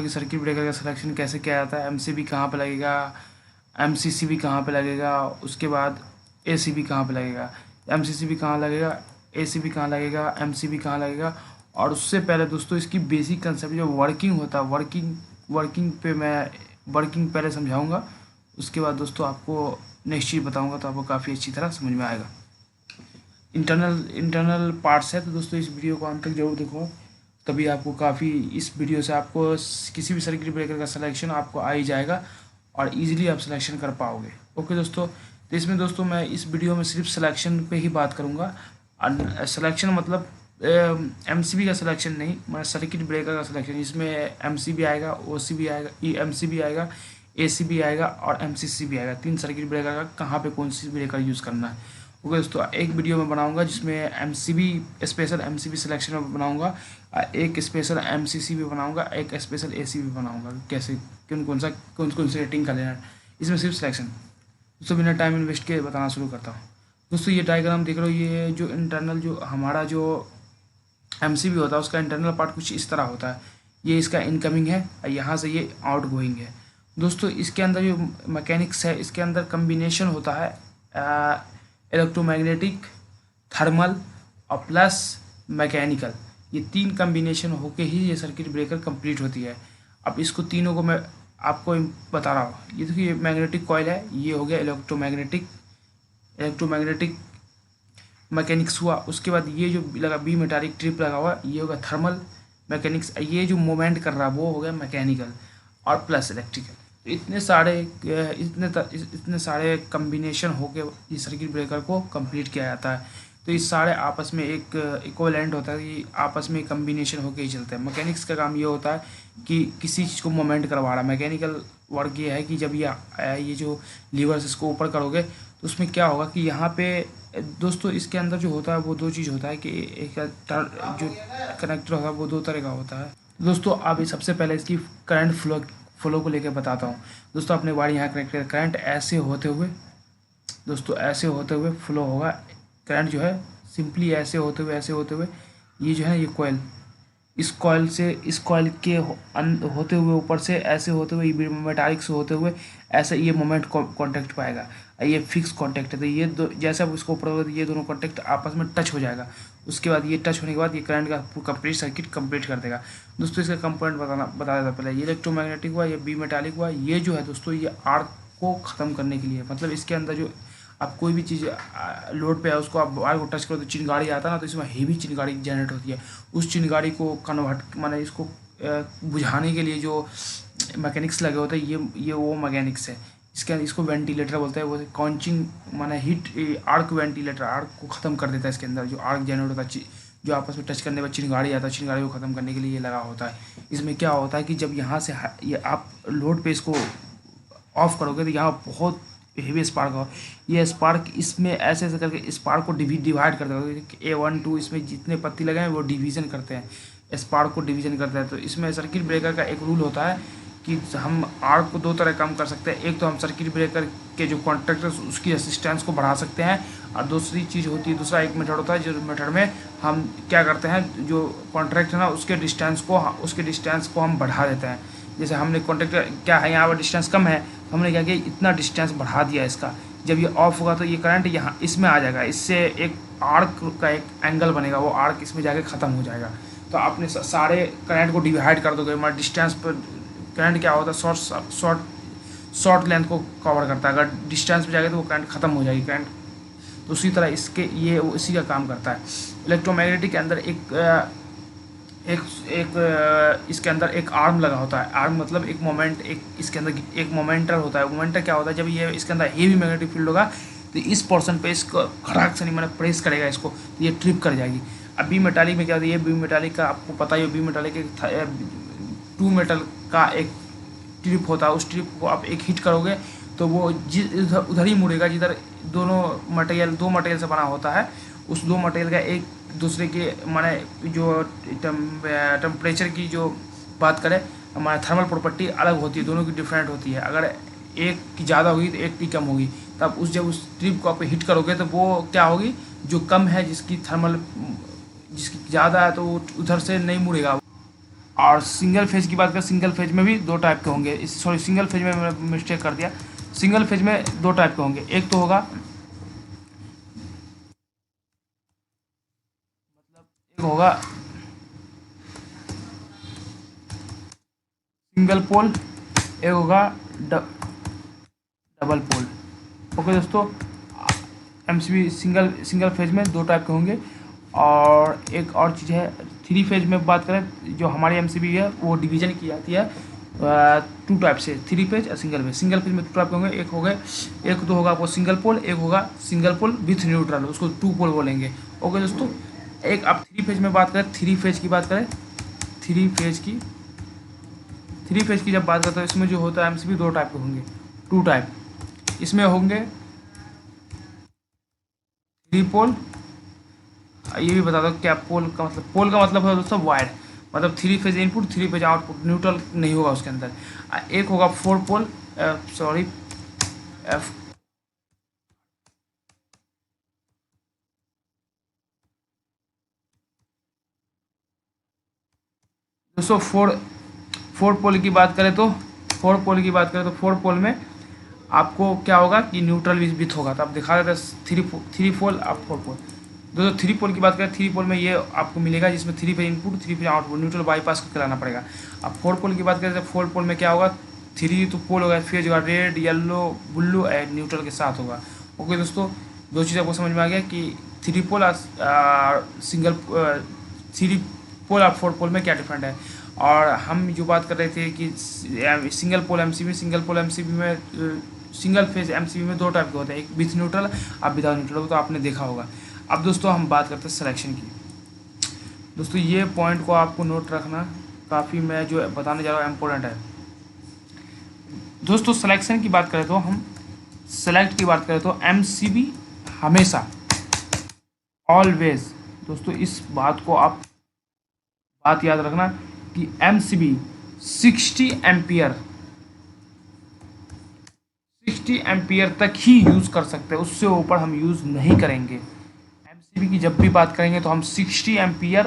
कि circuit breaker का selection कैसे किया जाता है, एमसीबी कहाँ पे लगेगा, एमसीसीबी कहाँ पे लगेगा, उसके बाद एसीबी कहाँ पे लगेगा, एमसीसीबी कहाँ लगेगा, एसीबी कहाँ लगेगा, एमसीबी कहाँ लगेगा। और उससे पहले दोस्तों इसकी बेसिक कंसेप्ट जो वर्किंग होता है, वर्किंग पे मैं वर्किंग पहले समझाऊंगा, उसके बाद दोस्तों आपको नेक्स्ट चीज़ बताऊंगा, तो आपको काफ़ी अच्छी तरह समझ में आएगा। इंटरनल पार्ट्स है, तो दोस्तों इस वीडियो को अंत तक जरूर देखो, तभी आपको काफ़ी इस वीडियो से आपको किसी भी सर्किट ब्रेकर का सिलेक्शन आपको आ ही जाएगा और इजीली आप सिलेक्शन कर पाओगे। ओके दोस्तों, तो इसमें दोस्तों मैं इस वीडियो में सिर्फ सिलेक्शन पे ही बात करूँगा। सिलेक्शन मतलब एमसीबी का सिलेक्शन नहीं, मैं सर्किट ब्रेकर का सिलेक्शन, इसमें एमसीबी आएगा, ओसीबी आएगा, एमसीबी आएगा, एसीबी आएगा और एमसीसीबी आएगा। 3 सर्किट ब्रेकर का कहाँ पे कौन सी ब्रेकर यूज़ करना है। ओके दोस्तों, एक वीडियो में बनाऊंगा जिसमें एमसीबी स्पेशल एमसीबी सिलेक्शन में बनाऊंगा, एक स्पेशल एमसीसी भी बनाऊंगा, एक स्पेशल एसी भी बनाऊंगा, कैसे कौन सी रेटिंग का लेना है। इसमें सिर्फ सिलेक्शन। दोस्तों बिना टाइम इन्वेस्ट के बताना शुरू करता हूँ। दोस्तों ये डायग्राम देख रहे हो, ये जो इंटरनल जो हमारा जो एमसीबी होता है उसका इंटरनल पार्ट कुछ इस तरह होता है। ये इसका इनकमिंग है, यहाँ से ये आउट गोइंग है। दोस्तों इसके अंदर जो मैकेनिक्स है, इसके अंदर कम्बिनेशन होता है इलेक्ट्रोमैग्नेटिक, थर्मल और प्लस मैकेनिकल। ये 3 कम्बिनेशन होके ही ये सर्किट ब्रेकर कंप्लीट होती है। अब इसको तीनों को मैं आपको बता रहा हूँ। ये देखिए मैग्नेटिक कॉइल है, ये हो गया इलेक्ट्रोमैग्नेटिक मैकेनिक्स हुआ। उसके बाद ये जो लगा बी मेटालिक ट्रिप लगा हुआ, ये होगा थर्मल मैकेनिक्स। ये जो मूवमेंट कर रहा है वो हो गया मैकेनिकल और प्लस इलेक्ट्रिकल। तो इतने सारे कम्बिनेशन होके ये सर्किट ब्रेकर को कंप्लीट किया जाता है। तो इस सारे आपस में एक इक्विवेलेंट होता है, ये आपस में कम्बिनेशन होके ही चलते हैं। मैकेनिक्स का काम ये होता है कि किसी चीज़ को मोमेंट करवा रहा है। मैकेनिकल वर्क ये है कि जब ये जो लीवर्स इसको ऊपर करोगे तो उसमें क्या होगा कि यहाँ पे दोस्तों इसके अंदर जो होता है वो 2 चीज़ होता है कि एक जो कनेक्टर होता है वो 2 तरह का होता है। दोस्तों अब सबसे पहले इसकी करंट फ्लो को लेकर बताता हूँ। दोस्तों अपने वायर यहाँ कनेक्ट कर, करंट ऐसे होते हुए दोस्तों ऐसे होते हुए फ्लो होगा। करंट जो है सिंपली ऐसे होते हुए ये जो है ना ये कॉइल, इस कॉइल के होते हुए ऊपर से ऐसे होते हुए मेटालिक से होते हुए ऐसे ये मोमेंट कांटेक्ट पाएगा। ये फिक्स कांटेक्ट है, तो ये जैसे आप इसको ऊपर होगा ये दोनों कांटेक्ट आपस में टच हो जाएगा। उसके बाद ये टच होने के बाद ये करंट का कंप्लीट सर्किट कंप्लीट कर देगा। दोस्तों इसका कंपोनेंट बता देता पहले। ये इलेक्ट्रोमैग्नेटिक हुआ, ये बी मेटालिक हुआ। ये जो है दोस्तों ये आर्क को ख़त्म करने के लिए, मतलब इसके अंदर जो आप कोई भी चीज़ लोड पे है उसको आप वायर को टच करो तो चिंगारी आता है ना, तो इसमें हेवी चिंगारी जनरेट होती है। उस चिंगारी को कन्वर्ट माने इसको बुझाने के लिए जो मैकेनिक्स लगे होते हैं ये वो मैकेनिक्स है। इसको वेंटिलेटर बोलते हैं। वो कॉन्चिंग माने हीट आर्क वेंटिलेटर आर्क को ख़त्म कर देता है। इसके अंदर जो आर्क जनरेट होता है जो आपस में टच करने पर चिंगारी आता है, चिंगारी को ख़त्म करने के लिए ये लगा होता है। इसमें क्या होता है कि जब यहाँ से ये आप लोड पे इसको ऑफ करोगे तो यहाँ बहुत हेवी स्पार्क हो। ये स्पार्क इसमें ऐसे करके स्पार्क को डिवाइड कर देगा। A1 2 इसमें जितने पत्ती लगे हैं वो डिवीज़न करते हैं, स्पार्क को डिवीज़न करते हैं। तो इसमें सर्किट ब्रेकर का एक रूल होता है कि हम आर्क को 2 तरह काम कर सकते हैं। एक तो हम सर्किट ब्रेकर के जो कॉन्टैक्ट है उसकी रेसिस्टेंस को बढ़ा सकते हैं, और दूसरी चीज़ होती है, दूसरा एक मेथड होता है जो मेथड में हम क्या करते हैं, जो कॉन्ट्रैक्ट है ना उसके डिस्टेंस को हम बढ़ा देते हैं। जैसे हमने कॉन्टैक्ट क्या है, यहाँ पर डिस्टेंस कम है, हमने क्या किया इतना डिस्टेंस बढ़ा दिया इसका। जब ये ऑफ होगा तो ये करंट यहाँ इसमें आ जाएगा, इससे एक आर्क का एक एंगल बनेगा, वो आर्क इसमें जाके ख़त्म हो जाएगा। तो आपने सारे करंट को डिवाइड कर दोगे। हमारा डिस्टेंस पर करंट क्या होता है, शॉर्ट लेंथ को कवर करता है। अगर डिस्टेंस पे जाएगा तो वो करंट ख़त्म हो जाएगी करंट। तो उसी तरह इसी का काम करता है। इलेक्ट्रोमैग्नेटिक के अंदर इसके अंदर एक आर्म लगा होता है। आर्म मतलब एक मोमेंट, इसके अंदर एक मोमेंटर होता है। मोमेंटर क्या होता है, जब ये इसके अंदर हेवी मैग्नेटिक फील्ड होगा तो इस पोर्शन पे इसको खड़ाक से नहीं मैंने प्रेस करेगा इसको, तो ये ट्रिप कर जाएगी। अब बी मेटालिक में क्या होता है, ये बी मेटालिक का आपको पता ही है, बी मेटालिक एक 2 मेटल का एक ट्रिप होता है। उस ट्रिप को आप एक हिट करोगे तो वो उधर ही मुड़ेगा जिधर दो मटेरियल से बना होता है। उस 2 मटेरियल का एक दूसरे के माने जो टेम्परेचर की जो बात करें, हमारा थर्मल प्रॉपर्टी अलग होती है, दोनों की डिफरेंट होती है। अगर एक की ज़्यादा होगी तो एक की कम होगी। तब जब उस ट्रिप को आप हिट करोगे तो वो क्या होगी, जो कम है जिसकी ज़्यादा है तो उधर से नहीं मुड़ेगा, और सिंगल फेज की बात करें, सिंगल फेज में भी दो टाइप के होंगे, सॉरी सिंगल फेज में मैं मिस्टेक कर दिया। सिंगल फेज में दो टाइप के होंगे, एक तो होगा, एक होगा सिंगल पोल, एक होगा डबल पोल। ओके दोस्तों, एमसीबी सिंगल सिंगल फेज में दो टाइप के होंगे। और एक और चीज़ है, थ्री फेज में बात करें जो हमारी एमसीबी है वो डिवीजन की जाती है टू टाइप से, थ्री फेज और सिंगल फेज। सिंगल फेज में टू टाइप के होंगे, एक हो गए, एक तो होगा आपको सिंगल पोल, एक होगा सिंगल पोल विथ न्यूट्रल, उसको टू पोल बोलेंगे। ओके दोस्तों, एक आप थ्री फेज में बात करें, थ्री फेज की बात करें, थ्री फेज की थ्री फेज की जब बात करते हैं, इसमें जो होता है एमसीबी दो टाइप के होंगे, टू टाइप। इसमें होंगे थ्री पोल, ये भी बता दो क्या पोल का मतलब, पोल का मतलब है दोस्तों वायर, मतलब three phase input three phase output, neutral नहीं होगा उसके अंदर। एक होगा फोर पोल, सॉरी दोस्तों फोर पोल की बात करें तो, फोर पोल में आपको क्या होगा कि न्यूट्रल विथ होगा, तो आप दिखा देते हैं थ्री पोल आप फोर पोल। दोस्तों थ्री पोल की बात करें, थ्री पोल में ये आपको मिलेगा जिसमें थ्री पे इनपुट थ्री पे आउटपुट, न्यूट्रल बाईपास करके लाना पड़ेगा। अब फोर पोल की बात करें तो फोर पोल में क्या होगा, थ्री तो पोल होगा, फेज होगा red yellow blue and neutral के साथ होगा। ओके दोस्तों, दो चीज़ आपको समझ में आ गया कि थ्री पोल और सिंगल थ्री पोल और फोर पोल में क्या डिफरेंट है। और हम जो बात कर रहे थे कि single pole MCB, single phase MCB में दो टाइप के होते हैं, एक विथ न्यूट्रल और विदाउट न्यूट्रल, तो आपने देखा होगा। अब दोस्तों हम बात करते हैं सिलेक्शन की। दोस्तों ये पॉइंट को आपको नोट रखना, काफ़ी मैं जो बताने जा रहा हूँ इम्पोर्टेंट है। दोस्तों सिलेक्शन की बात करें तो, हम सेलेक्ट की बात करें तो एमसीबी हमेशा ऑलवेज, दोस्तों इस बात को आप बात याद रखना कि एमसीबी 60 एम्पियर 60 एम्पियर तक ही यूज़ कर सकते हैं, उससे ऊपर हम यूज़ नहीं करेंगे। एमसीबी की जब भी बात करेंगे तो हम 60 एम्पियर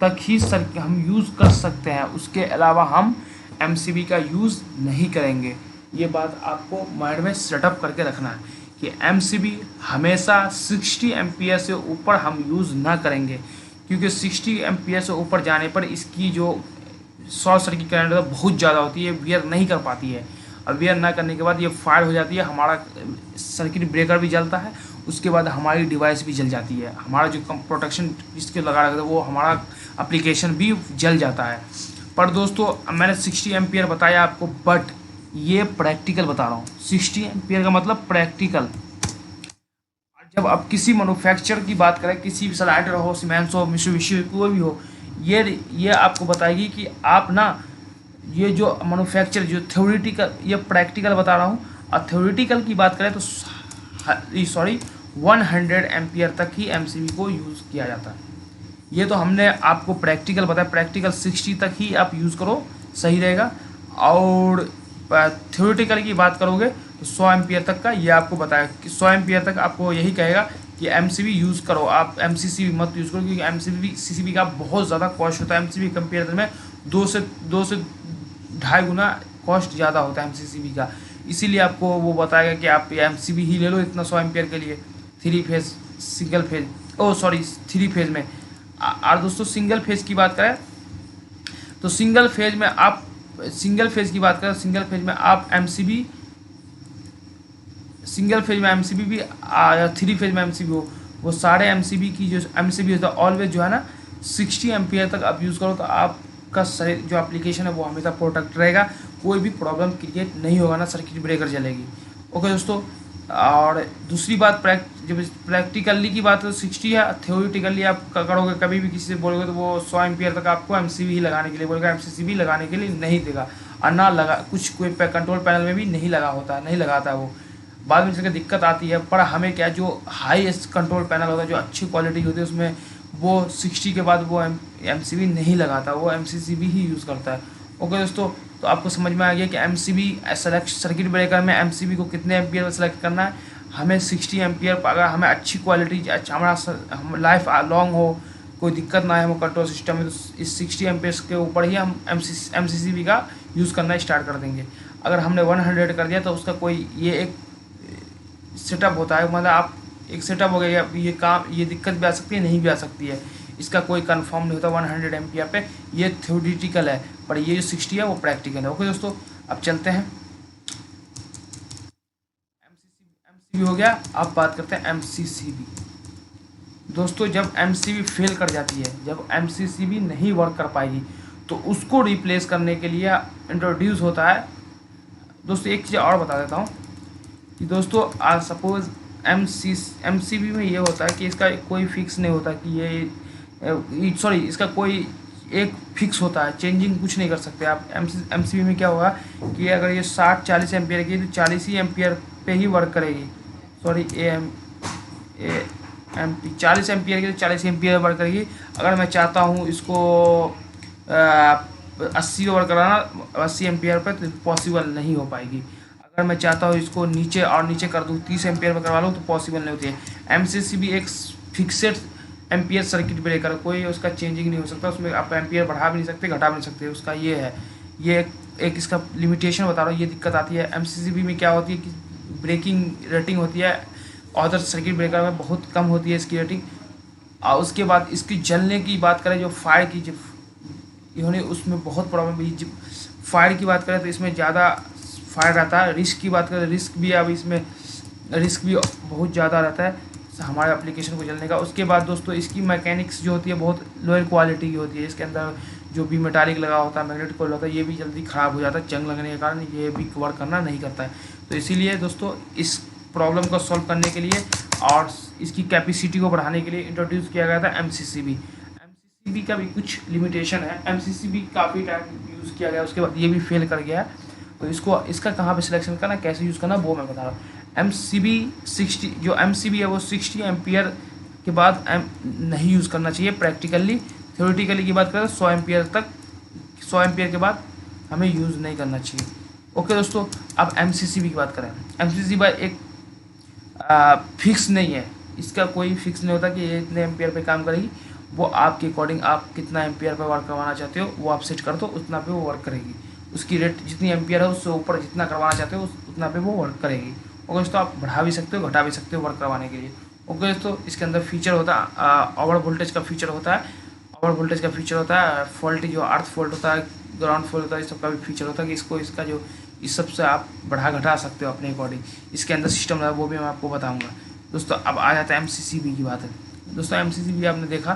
तक ही हम यूज़ कर सकते हैं, उसके अलावा हम एमसीबी का यूज़ नहीं करेंगे। ये बात आपको माइंड में सेटअप करके रखना है कि एमसीबी हमेशा 60 एम्पियर से ऊपर हम यूज़ ना करेंगे, क्योंकि 60 एम्पियर से ऊपर जाने पर इसकी जो शॉर्ट सर्किट करंट है बहुत ज़्यादा होती है, वियर नहीं कर पाती है। और वियर ना करने के बाद ये फायर हो जाती है, हमारा सर्किट ब्रेकर भी जलता है, उसके बाद हमारी डिवाइस भी जल जाती है, हमारा जो प्रोटेक्शन इसके लगा रखा था वो हमारा एप्लीकेशन भी जल जाता है। पर दोस्तों मैंने 60 एम्पियर बताया आपको, बट ये प्रैक्टिकल बता रहा हूँ, 60 एम्पियर का मतलब प्रैक्टिकल। जब आप किसी मैन्युफैक्चर की बात करें, किसी भी सलाइडर हो, सीमेंस हो, मित्सुबिशी कोई भी हो, ये आपको बताएगी कि आप ना, ये जो मैन्युफैक्चर जो थ्योरेटिकल, ये प्रैक्टिकल बता रहा हूँ। और थ्योरेटिकल की बात करें तो सॉरी 100 एम्पियर तक ही एमसीबी को यूज़ किया जाता है। ये तो हमने आपको प्रैक्टिकल बताया, प्रैक्टिकल 60 तक ही आप यूज़ करो, सही रहेगा। और थ्योरेटिकल की बात करोगे तो 100 एम्पियर तक का ये आपको बताया कि 100 एम्पियर तक आपको यही कहेगा कि एमसीबी यूज़ करो, आप एमसीसी मत यूज़ करो, क्योंकि एमसीबी सीसीबी का बहुत ज़्यादा कॉस्ट होता है। एमसीबी कंपेरिजन में 2 से 2.5 गुना कॉस्ट ज़्यादा होता है एमसीसीबी का, इसीलिए आपको वो बताएगा कि आप एमसीबी ही ले लो इतना 100 एम्पियर के लिए, three phase single phase, three phase में। और दोस्तों सिंगल फेज की बात करें तो सिंगल फेज में आप सिंगल फेज में एमसीबी भी या थ्री फेज में एमसीबी हो, वो सारे एमसीबी की जो एमसीबी होता है ऑलवेज जो है ना 60 एम्पियर तक आप यूज़ करो, तो आपका जो एप्लीकेशन है वो हमेशा प्रोटेक्ट रहेगा, कोई भी प्रॉब्लम क्रिएट नहीं होगा, ना सर्किट ब्रेकर जलेगी। ओके दोस्तों, और दूसरी बात जब प्रैक्टिकली की बात है तो 60 है, थ्योरेटिकली आप करोगे, कभी भी किसी से बोलोगे तो वो 100 एम्पियर तक आपको एमसीबी ही लगाने के लिए बोलेगा, एमसीसीबी लगाने के लिए नहीं देगा। और ना लगा कुछ कोई कंट्रोल पैनल में भी नहीं लगाता है वो, बाद में चलकर दिक्कत आती है। पर हमें क्या, जो हाई कंट्रोल पैनल होता है, जो अच्छी क्वालिटी होती है, उसमें वो 60 के बाद वो एमसीबी नहीं लगाता, वो एमसीसीबी ही यूज़ करता है। ओके दोस्तों, तो आपको समझ में आ गया कि एमसीबी सेलेक्ट सर्किट ब्रेकर में एमसीबी को कितने एम्पियर में सेलेक्ट करना है। हमें 60 एम्पियर, अगर हमें अच्छी क्वालिटी, अच्छा हमारा लाइफ लॉन्ग हो, कोई दिक्कत ना है, वो कंट्रोल सिस्टम में, तो इस 60 एम्पेयर्स के ऊपर ही हम एमसीसीबी का यूज़ करना स्टार्ट कर देंगे। अगर हमने 100 कर दिया तो उसका कोई ये एक सेटअप होता है, मतलब आप एक सेटअप हो गया, ये काम, ये दिक्कत भी आ सकती है, नहीं भी आ सकती है, इसका कोई कंफर्म नहीं होता 100 एम्पियर पे। ये थ्योरेटिकल है, पर ये जो 60 है वो प्रैक्टिकल है। ओके दोस्तों, अब चलते हैं, एमसीबी हो गया, अब बात करते हैं एमसीसीबी। दोस्तों जब एमसीबी फेल कर जाती है, जब एमसीसीबी नहीं वर्क कर पाएगी, तो उसको रिप्लेस करने के लिए इंट्रोड्यूस होता है। दोस्तों एक चीज़ और बता देता हूँ कि दोस्तों सपोज एमसीबी में ये होता है कि इसका कोई फिक्स नहीं होता कि ये सॉरी, इसका कोई एक फिक्स होता है, चेंजिंग कुछ नहीं कर सकते आप। एमसीबी में क्या होगा कि अगर ये 60-40 एम्पियर की, तो 40 ही एम्पियर पे ही वर्क करेगी। सॉरी, एम पी 40 एम्पियर की तो 40 एम्पियर वर्क करेगी। अगर मैं चाहता हूँ इसको 80 ओवर कराना 80 एम्पियर पर, तो पॉसिबल नहीं हो पाएगी। अगर मैं चाहता हूँ इसको नीचे और नीचे कर दूँ, 30 एम्पियर पर करवा लूँ, तो पॉसिबल नहीं होती है। एमसीसीबी एक फिक्सेड एम्पियर सर्किट ब्रेकर, कोई उसका चेंजिंग नहीं हो सकता, उसमें आप एम्पियर बढ़ा भी नहीं सकते, घटा भी नहीं सकते, उसका ये है। ये एक इसका लिमिटेशन बता रहा हूँ, ये दिक्कत आती है। एमसीसीबी में क्या होती है कि ब्रेकिंग रेटिंग होती है, अदर सर्किट ब्रेकर में बहुत कम होती है इसकी रेटिंग। और उसके बाद इसकी जलने की बात करें, जो फायर की, जो इन्होंने उसमें बहुत प्रॉब्लम हुई। जब फायर की बात करें तो इसमें ज़्यादा फायर रहता है। रिस्क की बात करें, रिस्क भी अब इसमें रिस्क भी बहुत ज़्यादा रहता है हमारे एप्लीकेशन को जलने का। उसके बाद दोस्तों इसकी मैकेनिक्स जो होती है बहुत लोअर क्वालिटी की होती है। इसके अंदर जो भी मेटालिक लगा होता है, मैग्नेटिक कोयल होता है, ये भी जल्दी ख़राब हो जाता है, जंग लगने के कारण ये भी वर्क करना नहीं करता है। तो इसीलिए दोस्तों इस प्रॉब्लम को सॉल्व करने के लिए और इसकी कैपेसिटी को बढ़ाने के लिए इंट्रोड्यूस किया गया था एमसीसीबी। एमसीसीबी का भी कुछ लिमिटेशन है। एमसीसीबी काफ़ी टाइम यूज़ किया गया, उसके बाद ये भी फेल कर गया है। तो इसको इसका कहाँ पे सिलेक्शन करना, कैसे यूज़ करना, वो मैं बता रहा हूँ। एमसीबी 60, जो एमसीबी है वो 60 एम्पियर के बाद नहीं यूज़ करना चाहिए प्रैक्टिकली। थ्योरेटिकली की बात करें 100 एम्पियर तक, 100 एम्पियर के बाद हमें यूज़ नहीं करना चाहिए। ओके दोस्तों, अब एमसीसीबी की बात करें। एमसीसीबी एक फिक्स नहीं है, इसका कोई फिक्स नहीं होता कि ये इतने एम्पियर पे काम करेगी। वो आपके अकॉर्डिंग, आप कितना एम्पियर पे वर्क करवाना चाहते हो वो आप सेट कर दो, उतना पे वो वर्क करेगी। उसकी रेट जितनी एम्पियर है उससे ऊपर जितना करवाना चाहते हो उतना पे वो वर्क करेगी। ओके दोस्तों, आप बढ़ा भी सकते हो, घटा भी सकते हो वर्क करवाने के लिए। ओके दोस्तों, इसके अंदर फीचर होता है ओवर वोल्टेज का फीचर होता है। ओवर वोल्टेज का फीचर होता है, फॉल्ट जो अर्थ फॉल्ट होता है, ग्राउंड फॉल्ट होता है, इस सब का भी फीचर होता है कि इसको, इसका जो इस सब से आप बढ़ा घटा सकते हो अपने अकॉर्डिंग। इसके अंदर सिस्टम है वो भी मैं आपको बताऊंगा। दोस्तों अब आ जाता है एमसीसीबी की बात है। दोस्तों एमसीसीबी आपने देखा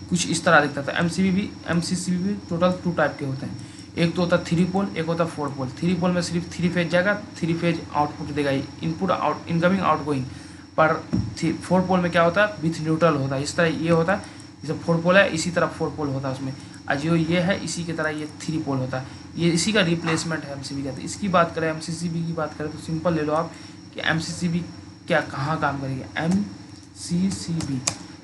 कुछ इस तरह दिखता था। एमसीसीबी भी टोटल 2 टाइप के होते हैं। एक तो होता है 3 पोल, एक होता है 4 पोल। 3 पोल में सिर्फ 3 फेज जाएगा, 3 फेज आउटपुट देगा, इनपुट आउट इनकमिंग आउटगोइंग। पर 4 पोल में क्या होता है, विथ न्यूट्रल होता है। इस तरह ये होता है, जैसे 4 पोल है इसी तरह 4 पोल होता है उसमें। और जो ये है इसी की तरह ये 3 पोल होता है। ये इसी का रिप्लेसमेंट है एमसीबी का। तो इसकी बात करें, एमसीसीबी की बात करें तो सिंपल ले लो आप कि एमसीसीबी क्या कहाँ काम करेगी। एमसीसीबी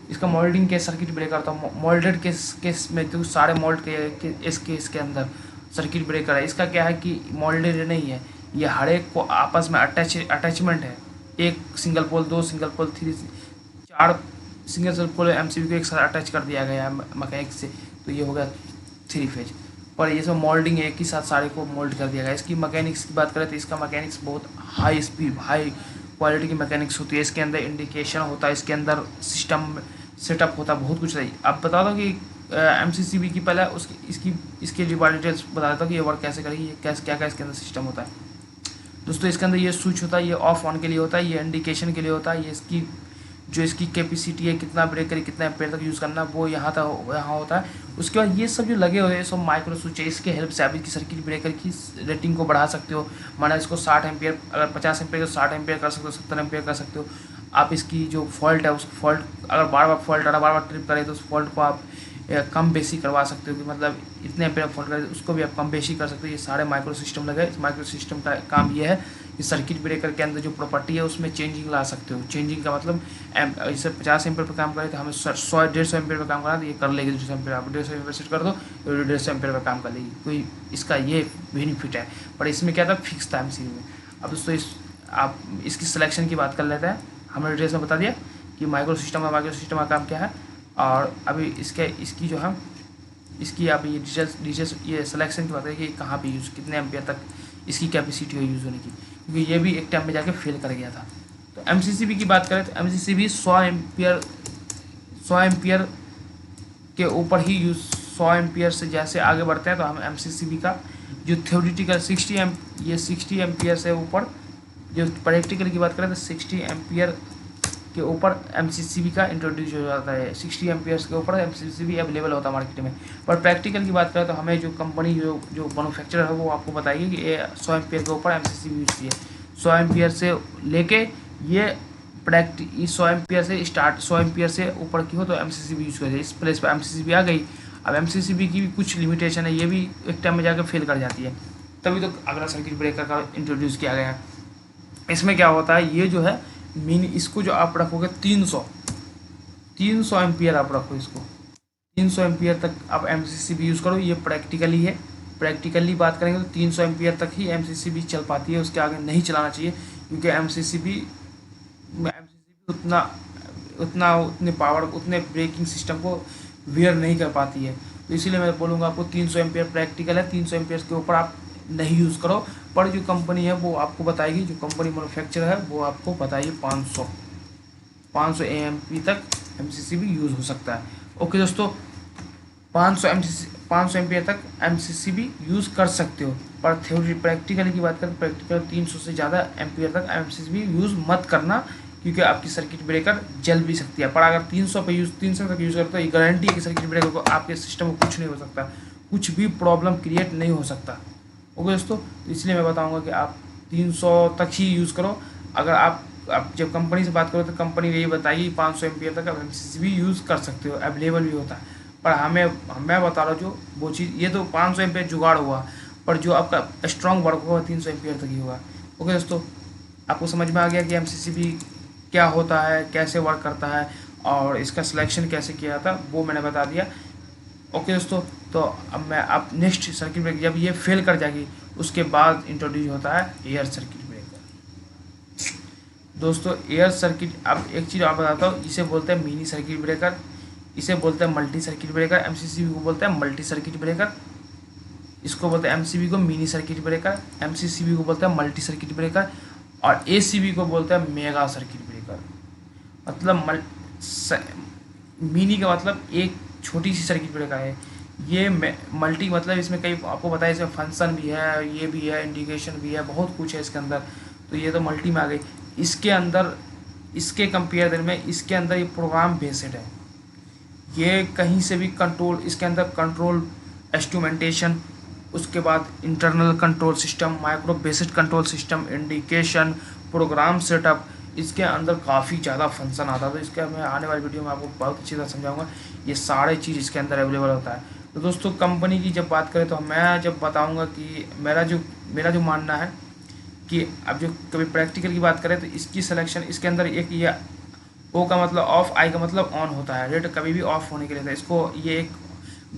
इसका मोल्डिंग के सर्किट ब्रेकर था। मोल्डेड केस में तो सारे मोल्ड के इस केस के अंदर सर्किट ब्रेकर है। इसका क्या है कि मोल्डेड नहीं है, ये हर एक को आपस में अटैचमेंट है। एक single pole, 2 single pole, 4 single pole MCB को एक साथ अटैच कर दिया गया है मैकेनिक से। तो ये हो गया 3 फेज। पर ये सब मोल्डिंग एक ही साथ सारे को मोल्ड कर दिया गया। इसकी मैकेनिक्स की बात करें तो इसका मैकेनिक्स बहुत हाई स्पीड, हाई क्वालिटी की मैकेनिक्स होती है। इसके अंदर इंडिकेशन होता है, इसके अंदर सिस्टम सेटअप होता है, बहुत कुछ है। अब बता दो कि एमसीसीबी की पहले उसकी इसके डिटेल्स बता देता हूँ कि ये वर्क कैसे करेगी, ये कैसे क्या क्या इसके अंदर सिस्टम होता है। दोस्तों इसके अंदर ये स्विच होता है, ये ऑफ ऑन के लिए होता है, ये इंडिकेशन के लिए होता है। ये इसकी जो इसकी कैपेसिटी है, कितना ब्रेकर, कितना एम्पेयर तक यूज़ करना, वो यहाँ होता है। उसके बाद ये सब जो लगे हुए हैं सब माइक्रो स्विच है। इसके हेल्प से आप इसकी सर्किट ब्रेकर की रेटिंग को बढ़ा सकते हो। माना इसको 60 एम्पेयर, अगर 50 एम्पेयर तो 60 एम्पेयर कर सकते हो, 70 एम्पेयर कर सकते हो। आप इसकी जो फॉल्ट है उस फॉल्ट, अगर बार बार ट्रिप करे तो उस फॉल्ट को आप कम बेसी करवा सकते हो कि मतलब इतने एम्पेयर फॉल्ट करे उसको भी आप कम बेसी कर सकते हो। ये सारे माइक्रो सिस्टम लगे। इस माइक्रो सिस्टम का काम ये है कि सर्किट ब्रेकर के अंदर जो प्रॉपर्टी है उसमें चेंजिंग ला सकते हो। चेंजिंग का मतलब जैसे 50 एम्पेयर पर काम करे तो हमें 100-150 एम्पेयर पर काम करना, तो ये कर लेगी 150 एम्पेयर। आप 150 एम्पेयर सेट कर दो तो 150 एम्पेयर पर काम कर लेगी। कोई इसका ये बेनिफिट है। पर इसमें क्या था, फिक्स था एमसीबी में। अब दोस्तों आप इसकी सिलेक्शन की बात कर लेते हैं। हमने डिटेल्स में बता दिया कि माइक्रो सिस्टम का काम क्या है। और अभी इसकी जो है इसकी आप ये डिटेल्स ये सिलेक्शन की बात है कि कहाँ पे यूज़, कितने एम्पियर तक इसकी कैपेसिटी है यूज़ होने की, क्योंकि ये भी एक टाइम में जाके फेल कर गया था। तो एमसीसीबी की बात करें तो एमसीसीबी 100 एम्पियर के ऊपर ही यूज़, 100 एम्पियर से जैसे आगे बढ़ते हैं तो हम एमसीसीबी का जो थ्योरेटिकल 60 एम्पियर से ऊपर, जो प्रैक्टिकल की बात करें तो 60 एम्पियर के ऊपर एमसीसीबी का इंट्रोड्यूस हो जाता है। 60 एम्पियर्स के ऊपर एमसीसीबी अवेलेबल होता है मार्केट में। पर प्रैक्टिकल की बात करें तो हमें जो कंपनी जो मैन्युफैक्चरर है वो आपको बताएगी कि ये 100 एम्पियर के ऊपर एमसीसीबी यूज़ की है। 100 एम्पियर से लेके ये इस 100 एम्पियर से स्टार्ट, 100 एम्पियर से ऊपर की हो तो एमसीसीबी यूज़ करिए। इस प्लेस पर एमसीसीबी आ गई। अब एमसीसीबी की भी कुछ लिमिटेशन है, ये भी एक टाइम में जाकर फेल कर जाती है, तभी तो अगला सर्किट ब्रेकर का इंट्रोड्यूस किया गया है। इसमें क्या होता है, ये जो है इसको जो आप रखोगे 300 एम्पियर आप रखो, इसको 300 एम्पियर तक आप एमसीसीबी यूज़ करो। ये प्रैक्टिकली है, प्रैक्टिकली बात करेंगे तो 300 एम्पियर तक ही एमसीसीबी चल पाती है, उसके आगे नहीं चलाना चाहिए, क्योंकि एमसीसीबी उतने पावर, उतने ब्रेकिंग सिस्टम को वेयर नहीं कर पाती है। तो इसीलिए मैं बोलूँगा आपको 300 एम्पियर प्रैक्टिकल है, 300 एम्पियर के ऊपर आप नहीं यूज़ करो। पर जो कंपनी है वो आपको बताएगी, जो कंपनी मैन्युफैक्चरर है वो आपको बताइए 500 एएमपी तक एमसीसीबी यूज़ हो सकता है। ओके दोस्तों, 500 एम्पियर तक एमसीसीबी यूज़ कर सकते हो। पर थ्योरी प्रैक्टिकली की बात करें, प्रैक्टिकल 300 से ज़्यादा एम्पियर तक एमसीसीबी यूज़ मत करना, क्योंकि आपकी सर्किट ब्रेकर जल भी सकती है। पर अगर 300 तक यूज़ करते हो, ये गारंटी है कि सर्किट ब्रेकर को, आपके सिस्टम को कुछ नहीं हो सकता, कुछ भी प्रॉब्लम क्रिएट नहीं हो सकता। ओके दोस्तों, तो इसलिए मैं बताऊंगा कि आप 300 तक ही यूज़ करो। अगर आप जब कंपनी से बात करो तो कंपनी यही बताइए 500 एम्पियर तक आप एमसीसीबी यूज़ कर सकते हो, अवेलेबल भी होता है। पर मैं बता रहा हूँ जो वो चीज़, ये तो 500 एम्पियर जुगाड़ हुआ, पर जो आपका स्ट्रॉन्ग वर्क होगा 300 एम्पियर तक ही होगा। ओके दोस्तों, आपको समझ में आ गया कि एमसीसीबी क्या होता है, कैसे वर्क करता है और इसका सिलेक्शन कैसे किया जाता है, वो मैंने बता दिया। ओके दोस्तों, तो अब नेक्स्ट सर्किट ब्रेकर जब ये फेल कर जाएगी उसके बाद इंट्रोड्यूस होता है एयर सर्किट ब्रेकर। दोस्तों एयर सर्किट, अब एक चीज़ आप बताता हूँ, इसे बोलते हैं मिनी सर्किट ब्रेकर, इसे बोलते हैं मल्टी सर्किट ब्रेकर। एमसीसीबी को बोलते हैं मल्टी सर्किट ब्रेकर, इसको बोलते हैं एमसीबी को मिनी सर्किट ब्रेकर, एमसीसीबी को बोलते हैं मल्टी सर्किट ब्रेकर, और एसीबी को बोलते हैं मेगा सर्किट ब्रेकर। मतलब मिनी का मतलब एक छोटी सी सर्किट ब्रेकर है, ये मल्टी मतलब इसमें कई आपको बताया, इसमें फंक्शन भी है, ये भी है, इंडिकेशन भी है, बहुत कुछ है इसके अंदर। तो ये तो मल्टी में आ गई। इसके अंदर, इसके कंपेयर में इसके अंदर ये प्रोग्राम बेस्ड है, ये कहीं से भी कंट्रोल, इसके अंदर कंट्रोल इंस्ट्रूमेंटेशन, उसके बाद internal control system, micro based control system, indication, program setup, इसके अंदर काफ़ी ज़्यादा फंक्शन आता है। तो इसके मैं आने वाली वीडियो में आपको बहुत अच्छी तरह समझाऊंगा, ये सारे चीज़ इसके अंदर अवेलेबल होता है। तो दोस्तों कंपनी की जब बात करें तो मैं जब बताऊंगा कि मेरा जो मानना है कि अब जो कभी प्रैक्टिकल की बात करें तो इसकी सिलेक्शन, इसके अंदर एक ये ओ का मतलब ऑफ, आई का मतलब ऑन होता है, रेट कभी भी ऑफ होने के लिए था। इसको ये एक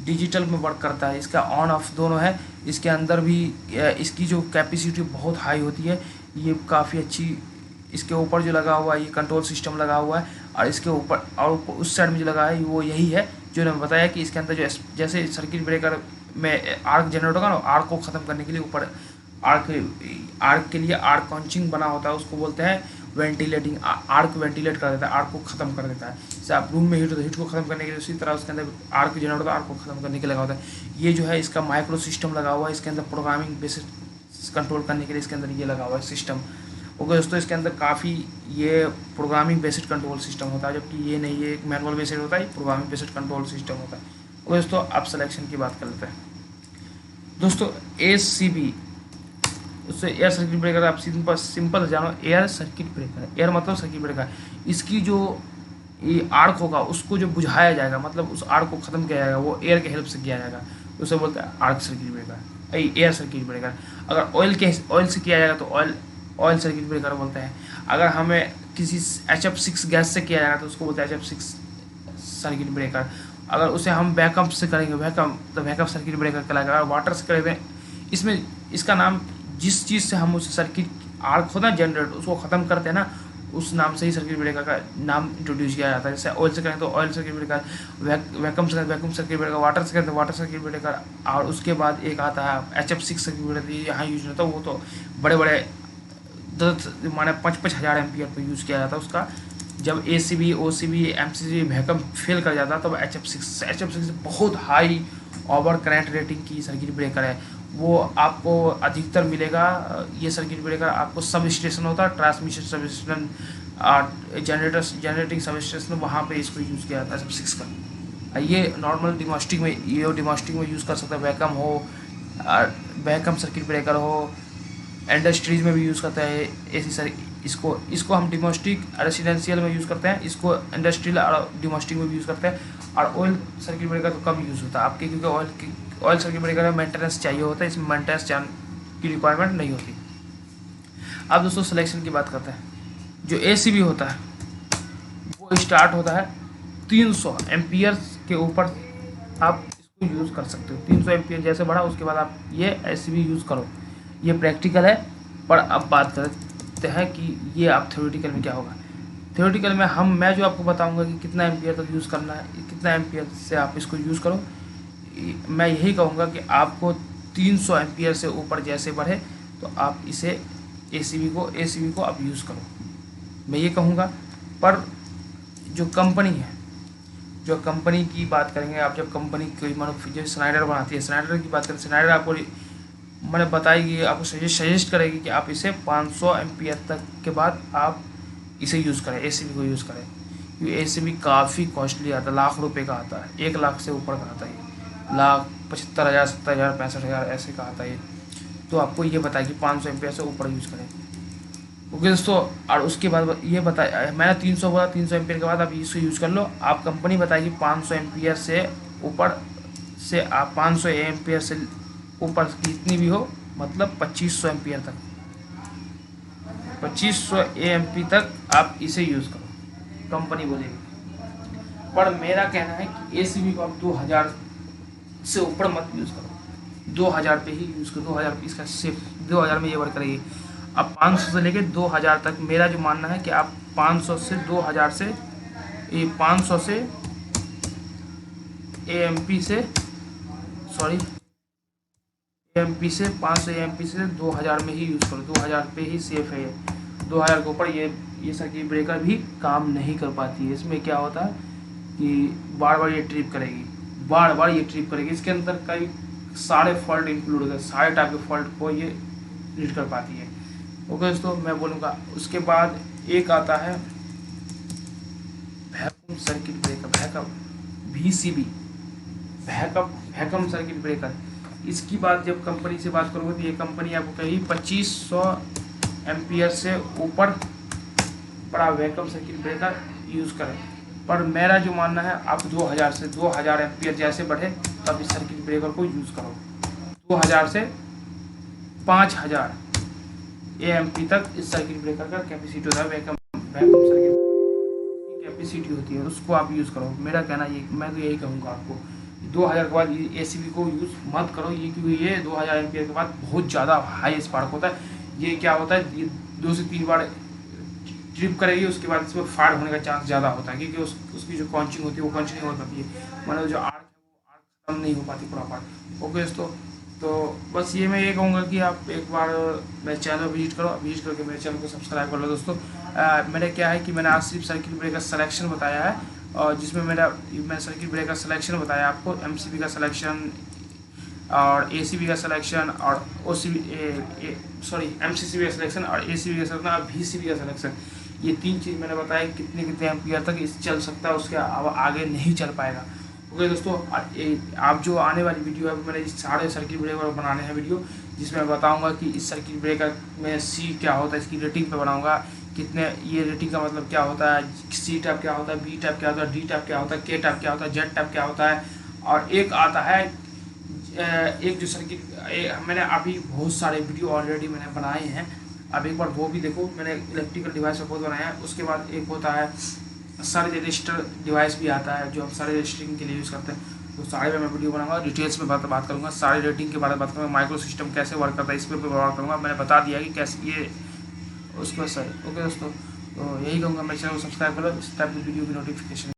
डिजिटल में वर्क करता है, इसका ऑन ऑफ दोनों है। इसके अंदर भी इसकी जो कैपेसिटी बहुत हाई होती है, ये काफ़ी अच्छी, इसके ऊपर जो लगा हुआ है ये कंट्रोल सिस्टम लगा हुआ है, और इसके ऊपर और उस साइड में जो लगा है वो यही है जो मैंने बताया कि इसके अंदर जो जैसे सर्किट ब्रेकर में आर्क जनरेट होगा ना, आर्क को ख़त्म करने के लिए ऊपर आर्क के लिए आर्क कॉन्चिंग बना होता है, उसको बोलते हैं वेंटिलेटिंग। आर्क वेंटिलेट कर देता है, आर्क को ख़त्म कर देता है। जैसे आप रूम में हीट होता है, हीट को ख़त्म करने के लिए, उसी तरह उसके अंदर आर्क जनरेट होता है, आर्क को ख़त्म करने के लिए लगा होता है। ये जो है इसका माइक्रो सिस्टम लगा हुआ है, इसके अंदर प्रोग्रामिंग बेसिस कंट्रोल करने के लिए इसके अंदर ये लगा हुआ है सिस्टम। ओके दोस्तों, इसके अंदर काफ़ी ये प्रोग्रामिंग बेस्ड कंट्रोल सिस्टम होता है, जबकि ये नहीं, ये एक मैनुअल बेस्ड होता है, ये प्रोग्रामिंग बेस्ड कंट्रोल सिस्टम होता है। ओके दोस्तों, अब सिलेक्शन की बात कर लेते हैं। दोस्तों ACB, उससे एयर सर्किट ब्रेकर आप सिंपल जानो, एयर सर्किट ब्रेकर, एयर मतलब सर्किट ब्रेकर, इसकी जो ये आर्क होगा उसको जो बुझाया जाएगा, मतलब उस आर्क को ख़त्म किया जाएगा, वो एयर के हेल्प से किया जाएगा, उसे बोलते हैं arc circuit breaker, air circuit breaker. अगर ऑयल से किया जाएगा तो ऑयल सर्किट ब्रेकर बोलते हैं। अगर हमें किसी HF6 गैस से किया जाएगा तो उसको बोलते हैं HF6 सर्किट ब्रेकर। अगर उसे हम बैकअप से करेंगे, तो बैकअप सर्किट ब्रेकर कहलाएगा। अगर वाटर से करेंगे, इसमें इसका नाम, जिस चीज़ से हम उस सर्किट आर्क होता है जनरेट, उसको ख़त्म करते हैं ना, उस नाम से ही सर्किट ब्रेकर का नाम इंट्रोड्यूस किया जाता है। जैसे ऑयल से करें तो ऑयल सर्किट ब्रेकर, वैक्यूम से वैक्यूम सर्किट ब्रेकर, वाटर से करें तो वाटर सर्किट ब्रेकर, और उसके बाद एक आता है HF6 सर्किट ब्रेकर, ये यहाँ यूज होता है। वो तो बड़े बड़े 10 माने 5-5 हज़ार एम्पियर पर यूज़ किया जाता है उसका। जब ACB OCB MCC vacuum fail कर जाता है तब HF6 बहुत हाई ओवर करंट रेटिंग की सर्किट ब्रेकर है। वो आपको अधिकतर मिलेगा। ये सर्किट ब्रेकर आपको सब स्टेशन होता है, transmission sub station, generating sub station, वहाँ पे इसको यूज़ किया जाता है HF6 का। ये नॉर्मल डिमोस्टिक में, ये डिमोस्टिक में यूज़ कर सकते हैं, वैक्यूम हो, वैक्यूम सर्किट ब्रेकर हो, इंडस्ट्रीज में भी यूज़ करते हैं ऐसी सर। इसको हम डिमोस्टिक रेसिडेंशियल में यूज़ करते हैं, इसको इंडस्ट्रियल और डिमोस्टिक में भी यूज़ करते हैं। और ऑयल सर्किट ब्रेकर तो कम यूज़ होता है आपके, क्योंकि ऑयल सर्किट ब्रेकर में मेंटेनेंस चाहिए होता है, इसमें मेंटेनेंस की रिक्वायरमेंट नहीं होती। अब दोस्तों सिलेक्शन की बात करते हैं। जो ACB होता है वो स्टार्ट होता है 300 एम्पियर के ऊपर, आप इसको यूज़ कर सकते हो। 300 एम्पियर जैसे बढ़ा उसके बाद आप ये ACB यूज़ करो। ये प्रैक्टिकल है, पर अब बात करते हैं कि ये आप थ्योरेटिकल में क्या होगा। थ्योरेटिकल में मैं जो आपको बताऊंगा कि कितना एम्पियर तक यूज़ करना है, कितना एम्पियर से आप इसको यूज़ करो। मैं यही कहूँगा कि आपको 300 एम्पियर से ऊपर जैसे बढ़े तो आप इसे ACB को आप यूज़ करो, मैं ये कहूँगा। पर जो कंपनी की बात करेंगे, आप जब कंपनी कोई जो स्नाइडर बनाती है, स्नाइडर की बात करें, स्नाइडर आपको मैंने बताएगी, आपको सजेस्ट करेगी कि आप इसे 500 एम्पियर तक के बाद आप इसे यूज़ करें, ACB को यूज़ करें। क्योंकि ACB काफ़ी कॉस्टली आता है, लाख रुपए का आता है, 1 लाख से ऊपर का आता है, 1,75,000 70,000 65,000 ऐसे का आता है। तो आपको ये बताया कि 500 एम्पियर से ऊपर यूज़ करें। ओके दोस्तों, और उसके बाद ये बताया मैंने 300 बोला, 300 एम्पियर के बाद आप इसको यूज़ कर लो। आप कंपनी बताएगी 500 एम्पियर से ऊपर से, आप 500 एम्पियर से ऊपर कितनी भी हो, मतलब 2500 एम्पियर तक, 2500 AMP तक आप इसे यूज़ करो, कंपनी बोलेगी। पर मेरा कहना है कि ACB को आप 2000 से ऊपर मत यूज़ करो, 2000 पे ही यूज़ करो। 2000 इसका सिर्फ 2000 में ये वर्क करेगी। अब 500 से लेके 2000 तक मेरा जो मानना है कि आप 500 से 2000 से 500 से AMP से 500 AMP से 2000 में ही यूज़ करो। 2000 पे ही सेफ है। 2000 के ऊपर ये सर्किट ब्रेकर भी काम नहीं कर पाती है। इसमें क्या होता है कि बार बार ये ट्रिप करेगी, इसके अंदर कई सारे फॉल्ट इंक्लूड होते हैं, सारे टाइप के फॉल्ट को ये रीड कर पाती है। ओके दोस्तों, मैं बोलूँगा। उसके बाद एक आता है vacuum circuit breaker, VCB, vacuum circuit breaker. इसकी बात जब कंपनी से बात करोगे तो ये कंपनी आपको कहेगी 2500 एम्पियर से ऊपर बड़ा वैक्यूम सर्किट ब्रेकर यूज़ करें। पर मेरा जो मानना है, आप 2000 एम्पियर जैसे बढ़े तब इस सर्किट ब्रेकर को यूज़ करो। 2000 से 5000 AMP तक इस सर्किट ब्रेकर का कैपेसिटी होता है, वैक्यूम सर्किट की कैपेसिटी होती है, उसको आप यूज़ करो। मेरा कहना ये, मैं तो यही कहूँगा आपको, 2000 के बाद ACB को यूज़ मत करो, ये क्योंकि ये 2000 एम्पियर के बाद बहुत ज़्यादा हाई स्पार्क होता है। ये क्या होता है, ये 2 से 3 बार ट्रिप करेगी, उसके बाद इसमें फाड़ होने का चांस ज़्यादा होता है, क्योंकि उसकी जो कॉन्चिंग होती है वो कॉन्चिंग नहीं हो पाती है, मतलब जो आर्क है वो आर्क खत्म नहीं हो पाती प्रॉपर। ओके दोस्तों, तो बस ये मैं ये कहूँगा कि आप एक बार मेरे चैनल विजिट करके मेरे चैनल को सब्सक्राइब कर लो दोस्तों। मैंने क्या है कि मैंने आज सिर्फ सर्किट ब्रेकर सिलेक्शन बताया है, और जिसमें मैं सर्किट ब्रेकर सिलेक्शन बताया आपको, MCB का सिलेक्शन और ACB का सिलेक्शन और MCCB का सिलेक्शन और ACB का सिलेक्शन और VCB का सिलेक्शन। ये 3 चीज़ मैंने बताया कितने एम्पियर तक इस चल सकता है, उसके आगे नहीं चल पाएगा। ओके दोस्तों, आप जो आने वाली वीडियो है मैंने सारे सर्किट ब्रेकर बनाने हैं वीडियो, जिसमें मैं बताऊंगा कि इस सर्किट ब्रेकर में C क्या होता है, इसकी रेटिंग पे बनाऊंगा, कितने ये रेटिंग का मतलब क्या होता है, C टाइप क्या होता है, B टाइप क्या होता है, D टाइप क्या होता है, K टाइप क्या होता है, Z टाइप क्या होता है। और एक आता है एक जो सर्किट मैंने अभी बहुत सारे वीडियो ऑलरेडी मैंने बनाए हैं, अब एक बार वो भी देखो, मैंने इलेक्ट्रिकल डिवाइस पर बहुत बनाया है। उसके बाद एक होता है सारे रजिस्टर डिवाइस भी आता है, जो हम सारे रजिस्टरिंग के लिए यूज़ करते हैं, तो सारे में मैं वीडियो बनाऊंगा, डिटेल्स में बात करूँगा, सारे रेटिंग के बारे में बात करूँगा, माइक्रो सिस्टम कैसे वर्क करता है इस पर बात करूँगा। मैंने बता दिया कि कैसे ये उसके बाद सही। ओके दोस्तों, तो यही कहूँगा, मेरे चैनल को सब्सक्राइब करो, इस टाइप की वीडियो की नोटिफिकेशन